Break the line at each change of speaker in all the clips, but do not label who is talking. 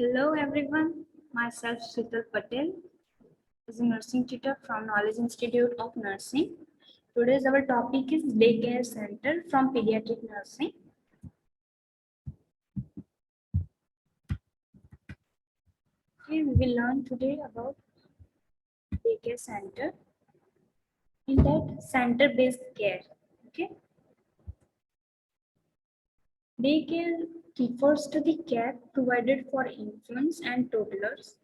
Hello everyone, myself Shital Patel is a nursing tutor from Knowledge Institute of Nursing. Today's our topic is Daycare Center from Pediatric Nursing. Okay, we will learn today about Daycare Center. In that center-based care. Okay, Daycare refers to the care provided for infants and toddlers,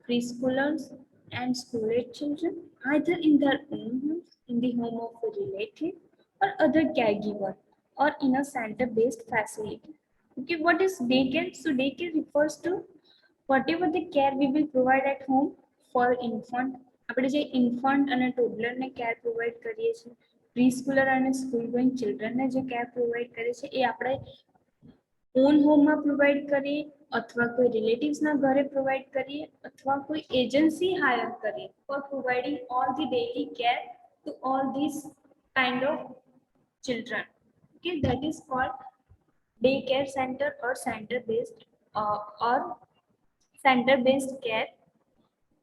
preschoolers, and school-age children, either in their own homes, in the home of a relative, or other caregiver, or in a center-based facility. Okay, what is daycare? So daycare refers to whatever the care we will provide at home for infant. આપણે જે infant અને toddler ને care provide કરીએ છીએ, preschooler અને school going children ને જે care provide કરીએ છીએ એ આપણે ઓન હોમમાં પ્રોવાઈડ કરીએ અથવા કોઈ રિલેટિવ્સના ઘરે પ્રોવાઈડ કરીએ અથવા કોઈ એજન્સી હાયર કરીએ four providing all the daily care to all this kind of children. Okay, that is called daycare center or or center based care,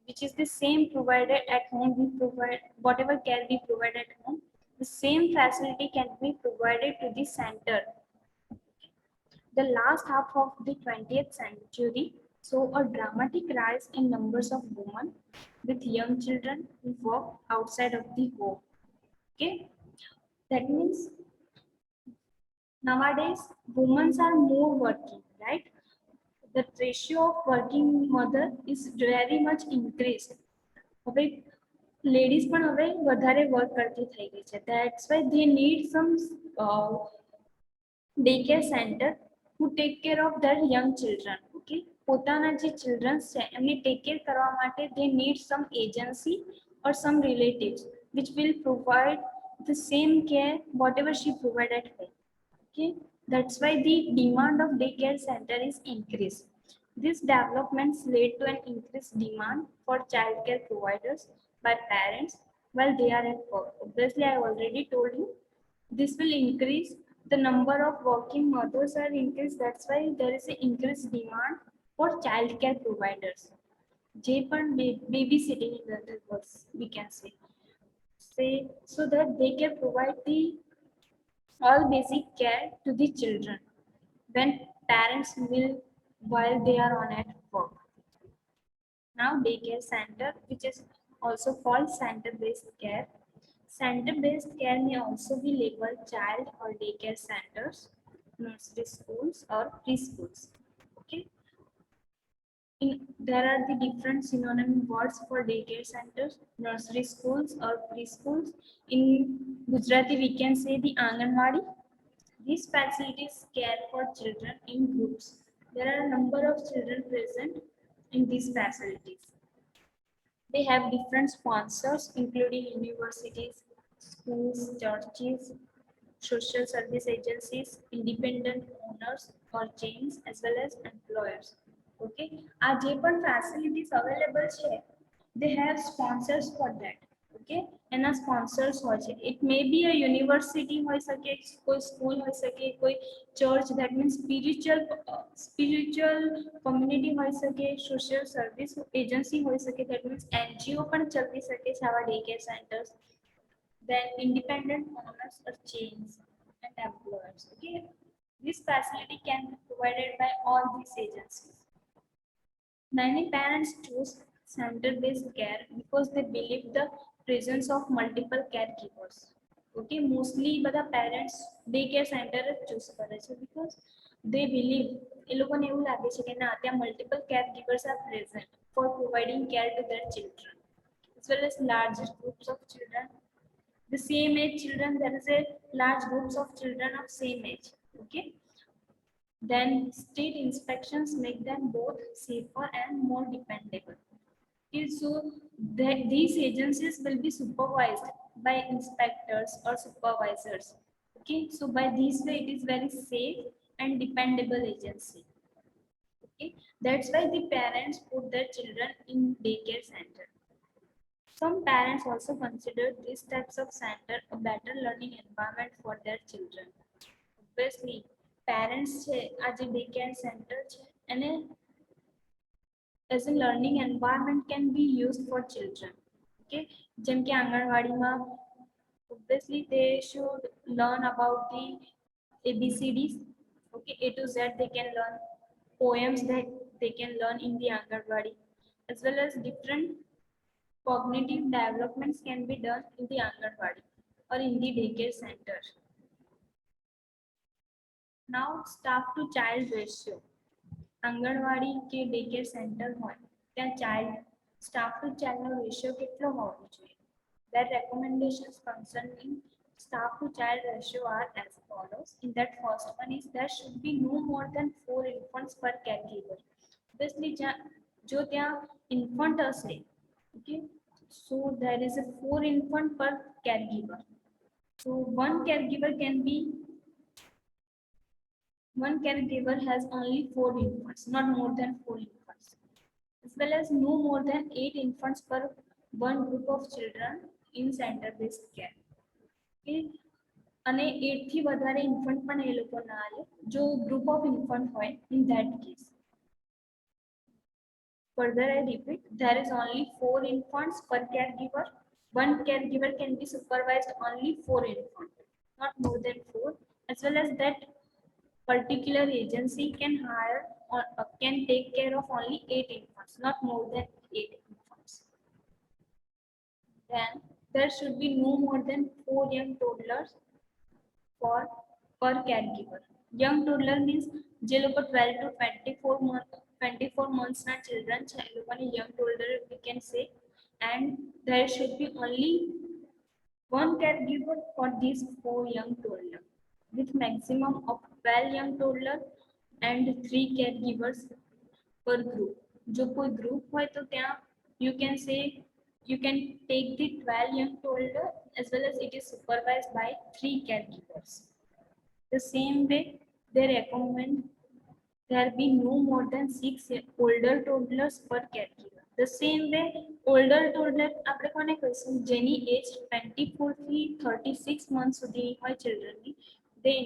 which is the same provided at home. We provide whatever care we provide at home, the same facility can be provided to the center. The last half of the 20th century saw a dramatic rise in numbers of women with young children who work outside of the home. Okay, that means nowadays women are more working, right? The ratio of working mother is very much increased. હવે ladies પણ હવે વધારે work કરતી થઈ ગઈ છે. That's why they need some daycare center who take care of their young children. Okay, પોતાના જે children છે એમને take care કરવા માટે they need some agency or some relatives which will provide the same care whatever she provided at home. Okay, that's why the demand of daycare center is increased. These developments led to an increased demand for childcare providers by parents while they are at work. Obviously, I already told you this will increase the number of working mothers are increased. That's why there is an increased demand for childcare providers. J babysitting in other words, we can say so that they can provide the all basic care to the children when parents will while they are on at work. Now daycare center, which is also called center-based care. Center-based care may also be labeled child or daycare centers, nursery schools or preschools. Okay. There are the different synonym words for daycare centers, nursery schools or preschools. In Gujarati, we can say the Anganwadi. These facilities care for children in groups. There are a number of children present in these facilities. They have different sponsors, including universities, schools, churches, social service agencies, independent owners or chains, as well as employers. Okay, આ જે પણ facilities available છે, they have sponsors for that. Okay, એના sponsors હોય છે. It may be a university હોઈ શકે, કોઈ school હોઈ શકે, કોઈ church, that means spiritual community હોઈ શકે, social service agency હોઈ શકે, that means NGO પણ ચલાવી શકે છે આવા daycare centers. Then independent owners or chains and employers. Okay, this facility can be provided by all these agencies. Many parents choose center-based care because they believe the presence of multiple caregivers. Okay, mostly બધા parents daycare center જ choose કરે છે because they believe એ લોકોને એવું લાગે છે કે ના ત્યાં multiple caregivers are present for providing care to their children, as well as larger groups of children. The same age children, there is a large groups of children of same age. Okay, then state inspections make them both safer and more dependable. Okay, so these agencies will be supervised by inspectors or supervisors. Okay, so by this way it is very safe and dependable agency. Okay, that's why the parents put their children in daycare center. Some parents also consider these types of center a better learning environment for their children. Obviously, parents છે આ જે daycare center છે એને as a learning environment can be used for children. Okay, જેમ કે આંગણવાડીમાં obviously they should learn about the ABCDs. Okay, A to Z they can learn, poems that they can learn in the Anganwadi, as well as different cognitive developments can be done in the Anganwadi or in the daycare center. Now staff to child ratio. આંગણવાડી કે decker centre હોય ત્યાં child staff two ચાઇલ્ડનો ratio કેટલો હોવો જોઈએ? Their recommendations concerning staff to child ratio are as follows. In that first one is there should be no more than 4 infants per caregiver. Obviously, જો ત્યાં infant હશે, okay, so there is a 4 infant per caregiver. So one caregiver has only 4 infants, not more than 4 infants, as well as no more than 8 infants per one group of children in center-based care. Okay, અને 8 થી વધારે infant પણ એ લોકો ના આવે જો group of infant હોય in that case. Further, I repeat, there is only 4 infants per caregiver. One caregiver can be supervised only 4 infants, not more than 4, as well as that particular agency can hire or can take care of only 8 infants, not more than 8 infants. Then there should be no more than 4 young toddlers per caregiver. Young toddler means જે લોકો 12 to 24 months ના children છે એ લોકોને young toddler we can say, and there should be only one caregiver for these 4 young toddlers, with maximum of 12 young toddler and 3 caregivers per group. જો કોઈ group હોય તો ત્યાં you can say you can take the 12 young toddler as well as it is supervised by 3 caregivers. The same way they recommend there be no more than 6 older toddlers per caregiver. The same way older toddler આપણે કોને કહીશું જેની એજ 24 થી 36 months સુધી હોય children ની, they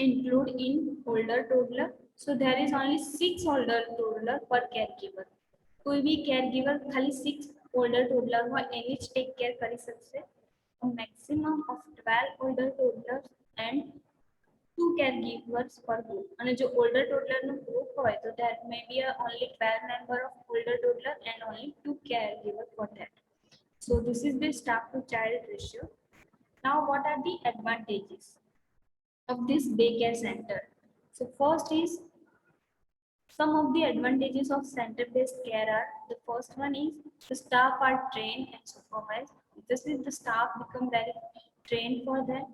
include in older toddler. So there is only 6 older toddler per caregiver. કોઈ બી caregiver ખાલી 6 older toddler હોય એની જ take care કરી શકશે. A maximum of 12 older toddlers and 2 caregivers per group. અને જો older toddler નો group હોય તો there may be only 12 member of older toddler and only 2 caregiver for that. So this is the staff to child ratio. Now what are the advantages of this daycare center? So first is some of the advantages of center-based care are, the first one is the staff are trained and supervised. This is the staff become very trained for that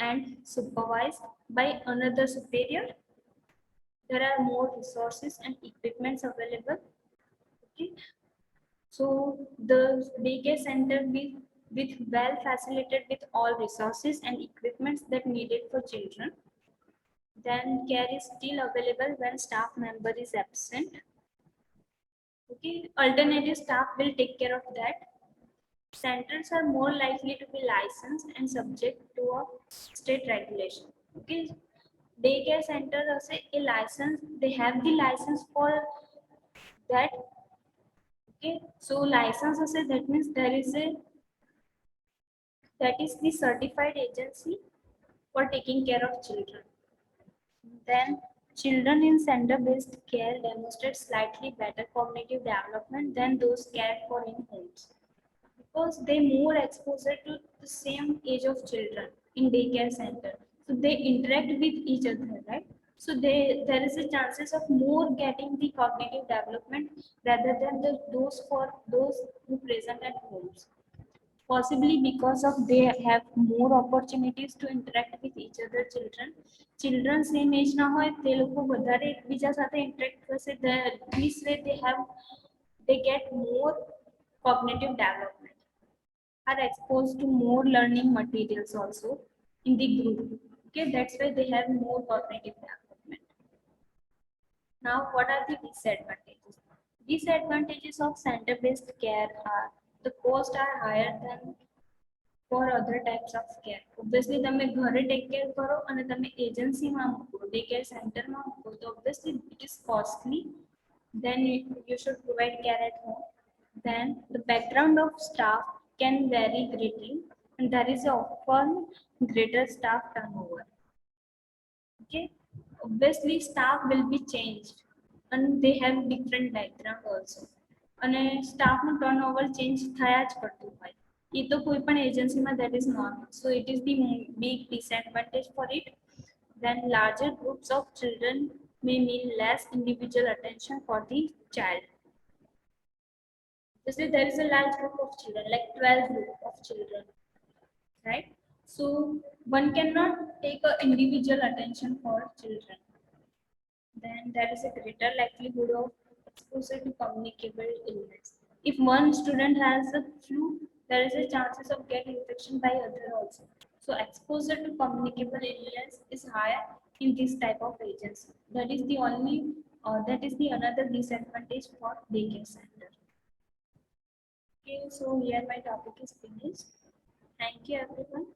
and supervised by another superior. There are more resources and equipments available. Okay, so the daycare center with well facilitated with all resources and equipments that needed for children. Then care is still available when staff member is absent. Okay, alternative staff will take care of that. Centers are more likely to be licensed and subject to a state regulation. Okay, daycare center also a license, they have the license for that. Okay, so license also that means there is that is the certified agency for taking care of children. Then children in center-based care demonstrate slightly better cognitive development than those cared for in homes, because they more exposure to the same age of children in daycare center. So they interact with each other, right? So there is a chances of more getting the cognitive development rather than those who present at homes. Possibly because of they have more opportunities to interact with each other children same age ના હોય તે લોકો વધારે એકબીજા સાથે interact કરશે. This way they get more cognitive development, are exposed to more learning materials also in the group. Okay, that's why they have more cognitive development. Now what are the disadvantages? Disadvantages of center-based care are the costs are higher than for other types of care. Obviously તમે ઘરે take care કરો અને તમે એજન્સીમાં મૂકો, day care સેન્ટરમાં મૂકો તો obviously it is costly then you should provide care at home. Then the background of staff can vary greatly, and there is often greater staff turnover. Okay, obviously staff will be changed, and they have different background also. અને સ્ટાફનું turnover change થયા જ કરતું હોય એ તો કોઈ પણ એજન્સીમાં that is normal, so it is the big disadvantage for it. Then larger groups of children may mean less individual attention for the child. Just say there is a large group of children, like 12 group of children, right? So one cannot take a individual attention for children. Then there is a greater likelihood of exposure to communicable illness. If one student has a flu, there is a chances of getting infection by other also. So exposure to communicable illness is higher in this type of agency. That is the only, that is the another disadvantage for daycare center. Okay, so here my topic is finished. Thank you everyone.